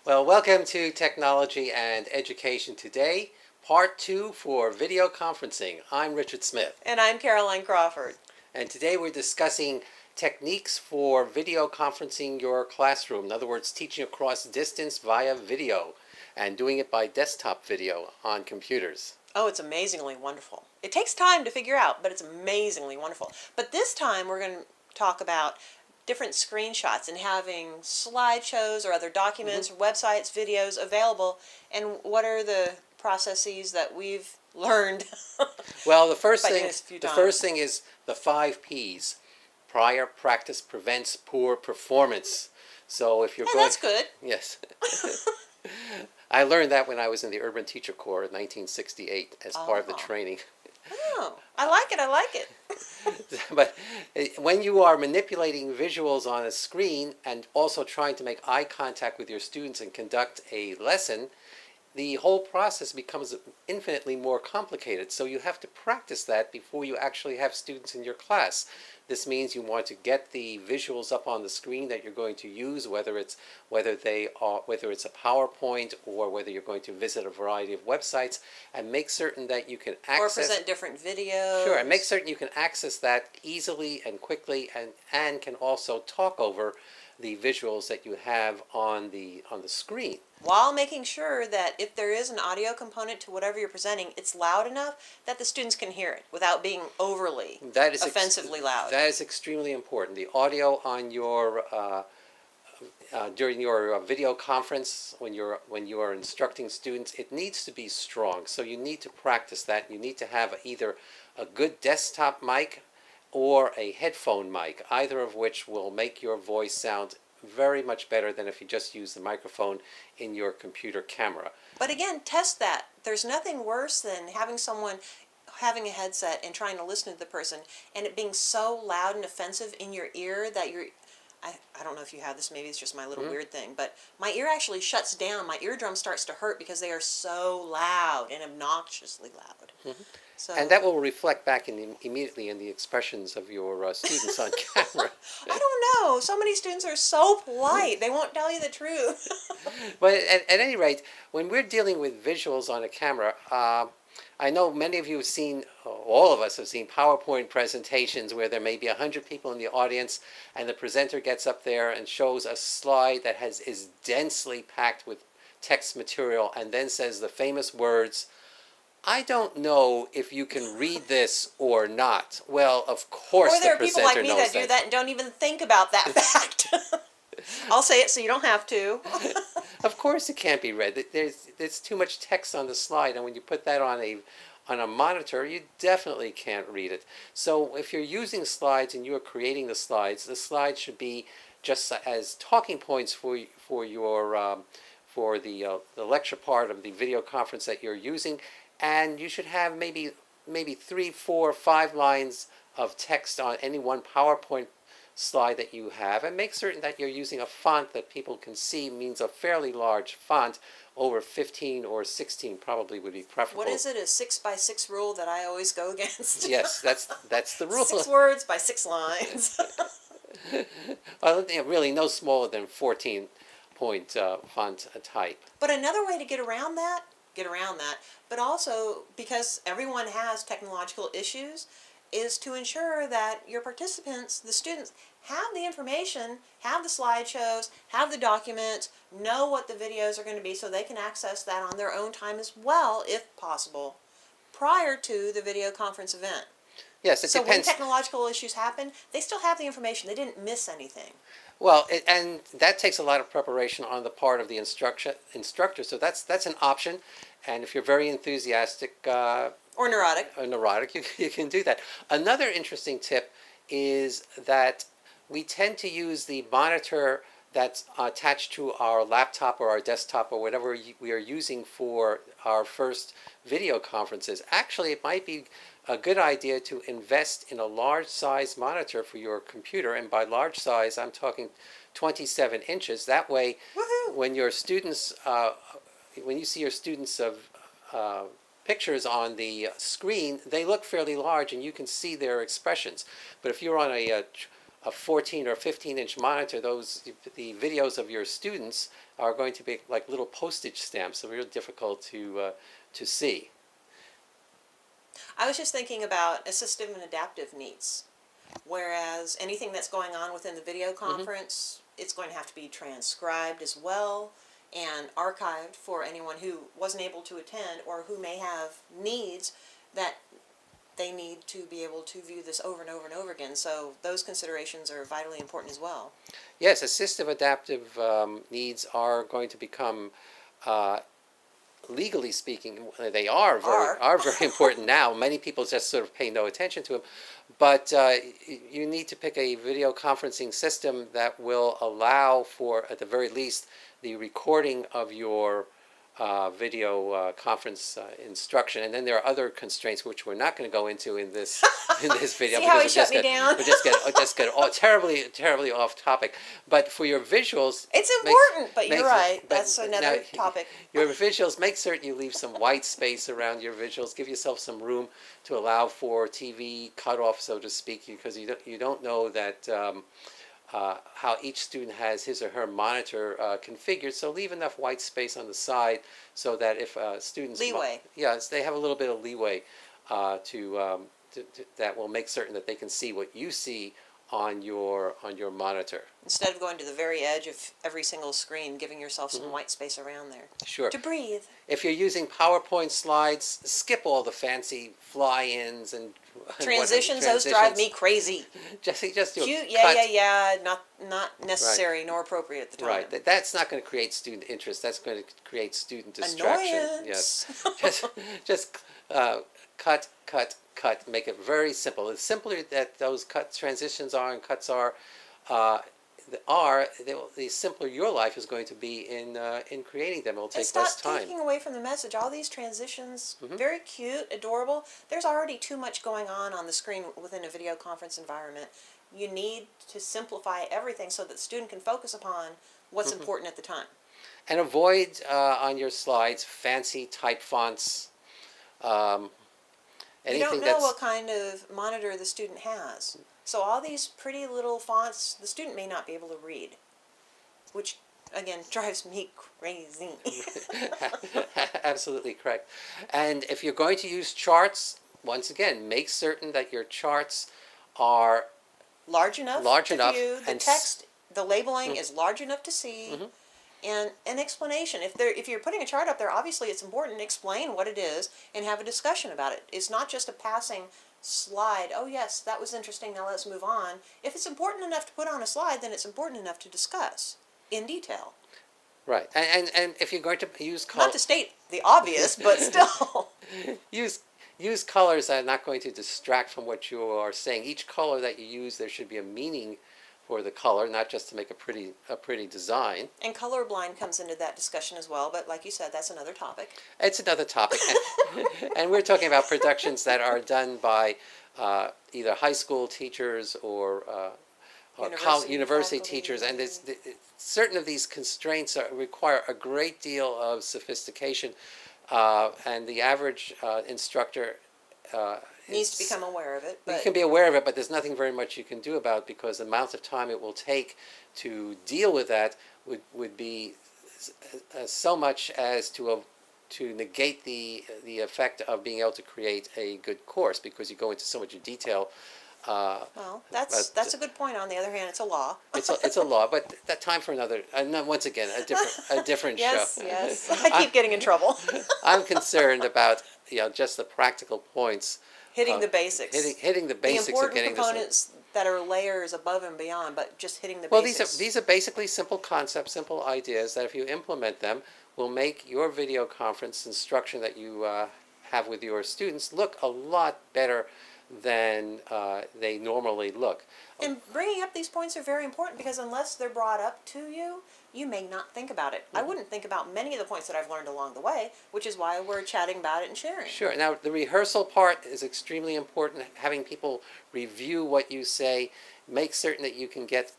Well, welcome to Technology and Education Today, Part 2 for video conferencing. I'm Richard Smith. And I'm Caroline Crawford. And today we're discussing techniques for video conferencing your classroom. In other words, teaching across distance via video and doing it by desktop video on computers. Oh, it's amazingly wonderful. It takes time to figure out, but it's amazingly wonderful. But this time we're going to talk about different screenshots and having slideshows or other documents, or websites, videos available, and what are the processes that we've learned. Well, the first thing is the 5 P's. Prior practice prevents poor performance. So if you're going, that's good. Yes. I learned that when I was in the Urban Teacher Corps in 1968 as part of the training. Oh, I like it. But when you are manipulating visuals on a screen and also trying to make eye contact with your students and conduct a lesson, the whole process becomes infinitely more complicated. So you have to practice that before you actually have students in your class. This means you want to get the visuals up on the screen that you're going to use, whether it's a PowerPoint or whether you're going to visit a variety of websites, and make certain that you can access, or present different videos. Sure, and make certain you can access that easily and quickly, and can also talk over the visuals that you have on the screen, while making sure that if there is an audio component to whatever you're presenting, it's loud enough that the students can hear it without being overly offensively loud. That is extremely important. The audio on your during your video conference, when you are instructing students, it needs to be strong. So you need to practice that. You need to have either a good desktop mic or a headphone mic, either of which will make your voice sound very much better than if you just use the microphone in your computer camera. But again, test that. There's nothing worse than having someone having a headset and trying to listen to the person and it being so loud and offensive in your ear that I don't know if you have this, maybe it's just my little weird thing, but my ear actually shuts down. My eardrum starts to hurt because they are so loud and obnoxiously loud. So, and that will reflect back immediately in the expressions of your students on camera. I don't know. So many students are so polite. They won't tell you the truth. But at any rate, when we're dealing with visuals on a camera, I know many of you have seen, all of us have seen PowerPoint presentations where there may be 100 people in the audience and the presenter gets up there and shows a slide that is densely packed with text material and then says the famous words, "I don't know if you can read this or not." Well, of course the presenter knows that. Or there are people like me that do that and don't even think about that fact. I'll say it so you don't have to. Of course it can't be read. There's too much text on the slide, and when you put that on a monitor, you definitely can't read it. So if you're using slides and you are creating the slides should be just as talking points for the lecture part of the video conference that you're using. And you should have maybe 3, 4, 5 lines of text on any one PowerPoint slide that you have, and make certain that you're using a font that people can see, means a fairly large font, over 15 or 16 probably would be preferable. What is it, a 6 by 6 rule that I always go against? Yes, that's the rule. 6 words by 6 lines. Well, really no smaller than 14-point font type. But another way to get around that, but also because everyone has technological issues, is to ensure that your participants, the students, have the information, have the slideshows, have the documents, know what the videos are going to be so they can access that on their own time as well, if possible, prior to the video conference event. Yes, it depends. So when technological issues happen, they still have the information. They didn't miss anything. Well, and that takes a lot of preparation on the part of the instructor, so that's an option. And if you're very enthusiastic or neurotic, you can do that. Another interesting tip is that we tend to use the monitor that's attached to our laptop or our desktop or whatever we are using for our first video conferences. Actually, it might be a good idea to invest in a large size monitor for your computer, and by large size I'm talking 27 inches. That way, when your students, when you see your students' pictures on the screen, they look fairly large and you can see their expressions. But if you're on a a 14 or 15-inch monitor, the videos of your students are going to be like little postage stamps, so real difficult to see. I was just thinking about assistive and adaptive needs. Whereas anything that's going on within the video conference, it's going to have to be transcribed as well and archived for anyone who wasn't able to attend or who may have needs that they need to be able to view this over and over and over again. So those considerations are vitally important as well. Yes, assistive adaptive needs are going to become, legally speaking, they are very important now. Many people just sort of pay no attention to them. But you need to pick a video conferencing system that will allow for, at the very least, the recording of your video conference instruction. And then there are other constraints which we're not going to go into in this video. See how he shut me down? We just get terribly off topic. But for your visuals, It's important, but you're right. but That's another now, topic. Your visuals, make certain you leave some white space around your visuals. Give yourself some room to allow for TV cutoff, so to speak, because you don't know that how each student has his or her monitor configured. So leave enough white space on the side so that if students Leeway. Yes, they have a little bit of leeway that will make certain that they can see what you see on your monitor. Instead of going to the very edge of every single screen, giving yourself some white space around there. Sure. To breathe. If you're using PowerPoint slides, skip all the fancy fly-ins and Transitions, those drive me crazy. Just do Cute, a yeah, not necessary nor appropriate at the time. Right, that's not going to create student interest. That's going to create student distraction. Annoyance. Yes, just cut. Make it very simple. The simpler that those transitions are and cuts are, the simpler your life is going to be in creating them. It'll take It's less not time. taking away from the message. All these transitions, very cute, adorable. There's already too much going on the screen within a video conference environment. You need to simplify everything so that the student can focus upon what's important at the time. And avoid on your slides fancy type fonts. You don't know what kind of monitor the student has. So all these pretty little fonts, the student may not be able to read, which, again, drives me crazy. Absolutely correct. And if you're going to use charts, once again, make certain that your charts are large enough to view, the and text, the labeling is large enough to see, and an explanation. If you're putting a chart up there, obviously it's important to explain what it is and have a discussion about it. It's not just a passing slide. Oh yes, that was interesting, now let's move on. If it's important enough to put on a slide, then it's important enough to discuss in detail. Right, and if you're going to use color, Not to state the obvious, but still. use colors that are not going to distract from what you are saying. Each color that you use, there should be a meaning for the color, not just to make a pretty design. And colorblind comes into that discussion as well, but like you said, that's another topic. It's another topic, and we're talking about productions that are done by either high school teachers or university teachers, and certain of these constraints require a great deal of sophistication, and the average instructor Needs to become aware of it. you But can be aware of it, but there's nothing very much you can do about it because the amount of time it will take to deal with that would be so much as to negate the effect of being able to create a good course, because you go into so much detail. well, that's a good point. On the other hand, it's a law. It's a law, but that time for another. Once again, a different Yes, show. yes. I keep getting in trouble. I'm concerned about just the practical points. Hitting the basics. Hitting the basics the important of getting components that are layers above and beyond, but just hitting the Well, basics. these are basically simple concepts, simple ideas that if you implement them, will make your video conference instruction that you have with your students look a lot better than they normally look. And bringing up these points are very important because unless they're brought up to you, you may not think about it. I wouldn't think about many of the points that I've learned along the way, which is why we're chatting about it and sharing. Sure. Now, the rehearsal part is extremely important. Having people review what you say, make certain that you can get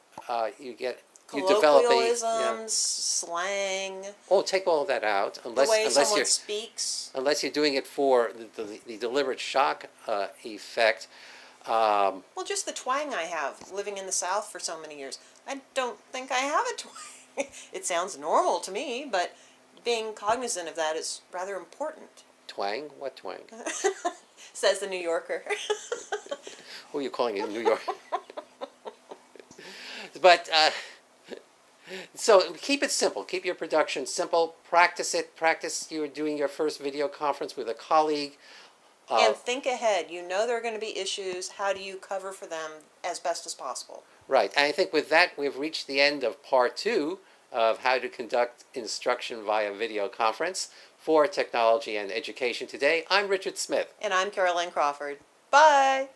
you develop Colloquialisms, slang, Oh, take all of that out the way unless someone you're speaks. unless you're doing it for the deliberate shock effect. Well, just the twang I have living in the South for so many years. I don't think I have a twang. It sounds normal to me, but being cognizant of that is rather important, Twang? What twang? says the New Yorker. Who are you calling in New York? But so keep it simple. Keep your production simple. Practice it. Practice you doing your first video conference with a colleague. And think ahead. You know there are going to be issues. How do you cover for them as best as possible? Right. And I think with that, we've reached the end of part 2 of how to conduct instruction via video conference for technology and education today. I'm Richard Smith. And I'm Caroline Crawford. Bye!